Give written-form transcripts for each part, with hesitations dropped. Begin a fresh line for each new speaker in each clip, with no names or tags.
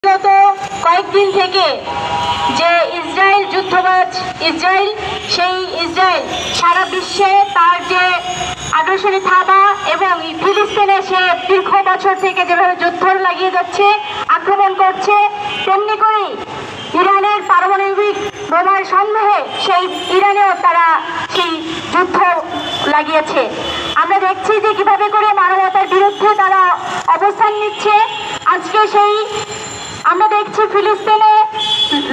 গত কয়েকদিন থেকে যে ইসরায়েল যুদ্ধবাজ ইসরায়েল সারা বিশ্বে তার যে আগ্রাসনী থাবা এবং ফিলিস্তিনে সে দীর্ঘ বছর থেকে যেভাবে যুদ্ধ লাগিয়ে যাচ্ছে, আক্রমণ করছে, তেমনি করেই ইরানের পারমাণবিক বোমার সন্দেহে সেই ইরানেও তারা সেই যুদ্ধ লাগিয়েছে। আমরা দেখছি যে কিভাবে করে মানবতার বিরুদ্ধে তারা অবস্থান নিচ্ছে। আজকে সেই আমরা দেখছি ফিলিস্তিনে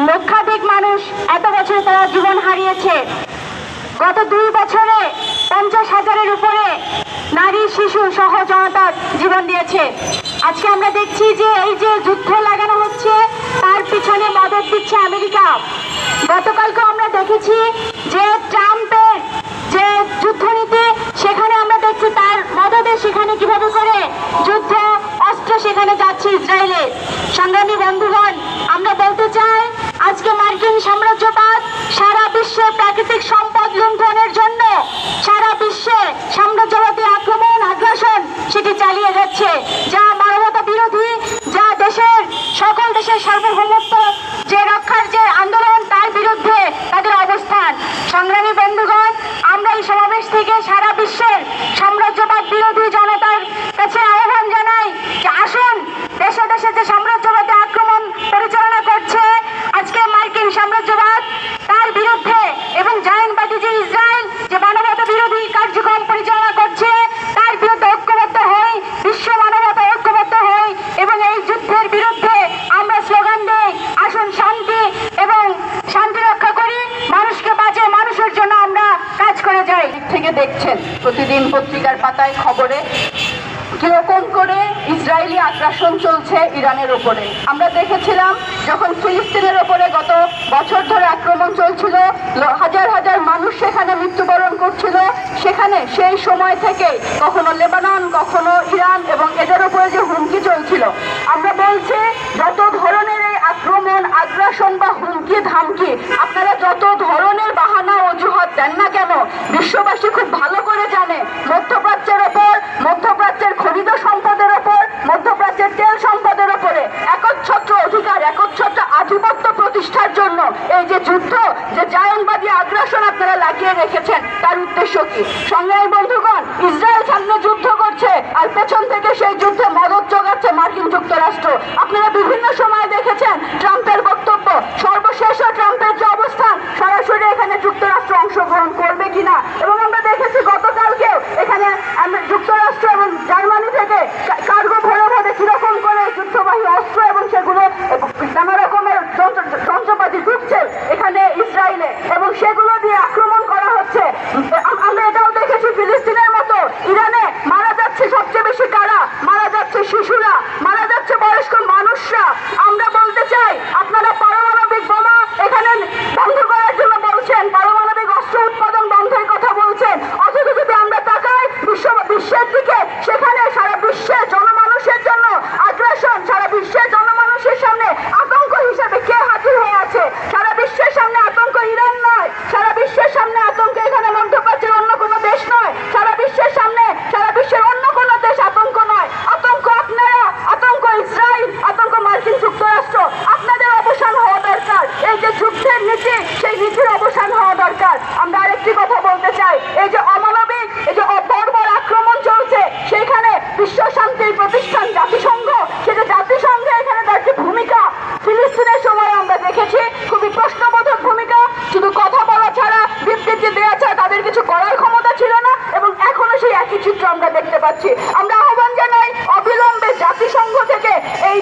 লক্ষাধিক মানুষ এত বছরে তারা জীবন হারিয়েছে। গত 2 বছরে 50,000-এর উপরে নারী শিশু সহ জনতা জীবন দিয়েছে। আজকে আমরা দেখছি যে এই যে যুদ্ধ লাগানো হচ্ছে তার পিছনে মদত দিচ্ছে আমেরিকা। গতকালকে আমরা দেখেছি যে ট্রাম্পের যে যুদ্ধনীতি, সেখানে আমরা দেখছি তার মদতে সেখানে কিভাবে করে যুদ্ধ অস্ত্র সেখানে যাচ্ছে ইসরায়েলে। সংগ্রামী বন্ধুগণ, আমরা বলতে চাই আজকে মার্কিন সাম্রাজ্যবাদ সারা বিশ্বে প্রাকৃতিক সম্পদ লুণ্ঠনের জন্য সারা বিশ্বে সাম্রাজ্যবাদী আক্রমণ আগ্রাসন সেটি চালিয়ে যাচ্ছে, যা মানবতা বিরোধী, যা সকল দেশের সার্বভৌমত্ব যে রক্ষার যে আন্দোলন তার বিরুদ্ধে তাদের অবস্থান। সংগ্রামী বন্ধুগণ, আমরা এই সমাবেশ থেকে সারা বিশ্বের সাম্রাজ্যবাদ বিরোধী জনতার কাছে আহ্বান জানাই যে আসুন, দেশে দেশে যে সাম্রাজ্যবাদী আক্রমণ পরিচালনা করছে আজকে মার্কিন সাম্রাজ্যবাদ তার বিরুদ্ধে এবং জায়নবাদী যে ইসরায়েল যে মানবতা বিরোধী কার্যক্রম পরিচালনা করছে তার বিরুদ্ধে ঐক্যবদ্ধ হই, বিশ্ব মানবতা ঐক্যবদ্ধ হই এবং এই যুদ্ধের বিরুদ্ধে আমরা স্লোগান দিই, আসুন শান্তি এবং শান্তি রক্ষা করি, মানুষকে বাঁচে, মানুষের জন্য আমরা কাজ করে যাই।
থেকে দেখছেন প্রতিদিন পত্রিকার পাতায় খবরে কিরকম করে ইসরায়েলি আগ্রাসন চলছে ইরানের ওপরে। আমরা দেখেছিলাম যখন ফিলিস্তিনের ওপরে গত বছর ধরে আক্রমণ চলছিল, হাজার হাজার মানুষ সেখানে মৃত্যুবরণ করছিল, সেখানে সেই সময় থেকে কখনো লেবানন, কখনো ইরান এবং এদের উপরে যে হুমকি চলছিল, আমরা বলছি যত ধরনের এই আক্রমণ আগ্রাসন বা হুমকি ধামকি আপনারা যত ধরনের বাহানা অজুহাত দেন না কেন, বিশ্ববাসী খুব ভালো করে জানে মধ্যপ্রাচ্যের ওপর, মধ্যপ্রাচ্যের খনিজ সম্পদের ওপর, মধ্যপ্রাচ্যের তেল সম্পদের ওপরে একচ্ছত্র অধিকার, একচ্ছত্র আধিপত্য প্রতিষ্ঠার জন্য এই যে যুদ্ধ, যে জায়নবাদী আগ্রাসন আপনারা লাগিয়ে রেখেছেন, তার উদ্দেশ্য কি? সংগ্রামী বন্ধুগণ, ইসরায়েল সামনে যুদ্ধ করছে আর পেছন থেকে সেই যুদ্ধে মদত যোগাচ্ছে মার্কিন যুক্তরাষ্ট্র। আপনারা বিভিন্ন সময় দেখেছেন ট্রাম্পের বক্তব্য, সর্বশেষ ট্রাম্পের যে অবস্থান, সরাসরি এখানে যুক্তরাষ্ট্র অংশগ্রহণ করবে কিনা, এবং আমরা দেখেছি গতকালকেও এখানে যুক্তরাষ্ট্র এবং জার্মানি থেকে কার্গো ভরে ভরে কিরকম করে যুদ্ধবাহী অস্ত্র এবং সেগুলো নানা রকমের যন্ত্রপাতি ঢুকছে এখানে ইসরায়েলে এবং সেগুলো দিয়ে আক্রমণ করা হচ্ছে। আমরা এটাও দেখেছি ফিলিস্তিনের মতো ইরানে মারা যাচ্ছে সবচেয়ে বেশি কারা, মারা যাচ্ছে শিশুরা, মারা যাচ্ছে বয়স্ক মানুষরা। আমরা বলতে চাই আপনারা পারমাণবিক বোমা এখানে বন্ধ করার জন্য বলছেন, পারমাণবিক অস্ত্র উৎপাদন বন্ধের কথা বলছেন, অথচ যদি আমরা তাকাই বিশ্বের দিকে, সেখানে সারা বিশ্বের জনমানুষের জন্য আগ্রাসন, সারা বিশ্বের জনমানুষের সামনে আতঙ্ক হিসেবে কে হাজির হয়ে আছে? সারা বিশ্বের সামনে আতঙ্ক ইরান নয়, সারা বিশ্বের সামনে আতঙ্ক এখানে মধ্যপ্রাচ্যের অন্য কোনো দেশ নয়, সারা বিশ্বের সামনে সারা বিশ্বের অন্য কোনো দেশ আতঙ্ক নয়। আতঙ্ক আপনারা, আতঙ্ক ইসরায়েল, আতঙ্ক মার্কিন যুক্তরাষ্ট্র। আপনাদের অবসান হওয়া দরকার, এই যে যুদ্ধের নীতি, সেই নীতির অবসান হওয়া দরকার। আমরা আরেকটি কথা বলতে চাই, এই যে অমানবিক, এই যে বর্বর আক্রমণ চলছে, সেখানে বিশ্ব শান্তির প্রতিষ্ঠান জাতিসংঘ, সেটা জাতিসংঘে এখানে তার যে ভূমিকা, ফিলিস্তিনের সময় আমরা দেখেছি খুবই প্রশ্নবোধক ভূমিকা, শুধু কথা বলা ছাড়া, বিবৃতি দেওয়া ছাড়া তাদের কিছু করার ক্ষমতা ছিল না, এবং এখনো সেই একই চিত্র আমরা দেখতে পাচ্ছি। আমরা আহ্বান জানাই অবিলম্বে জাতিসংঘ থেকে এই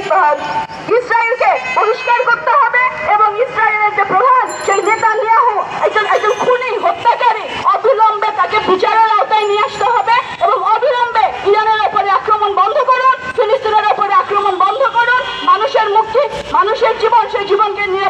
ইসরায়েলকে বহিষ্কার করতে হবে এবং ইসরায়েলের যে প্রধান সেই নেতানিয়াহু একজন খুনি, হত্যাকারী, অবিলম্বে তাকে বিচারের আওতায় নিয়ে আসতে হবে এবং অবিলম্বে ইরানের উপরে আক্রমণ বন্ধ করুন, ফিলিস্তিনের উপরে আক্রমণ বন্ধ করুন, মানুষের মুক্তি, মানুষের জীবন, সেই জীবনকে নিয়ে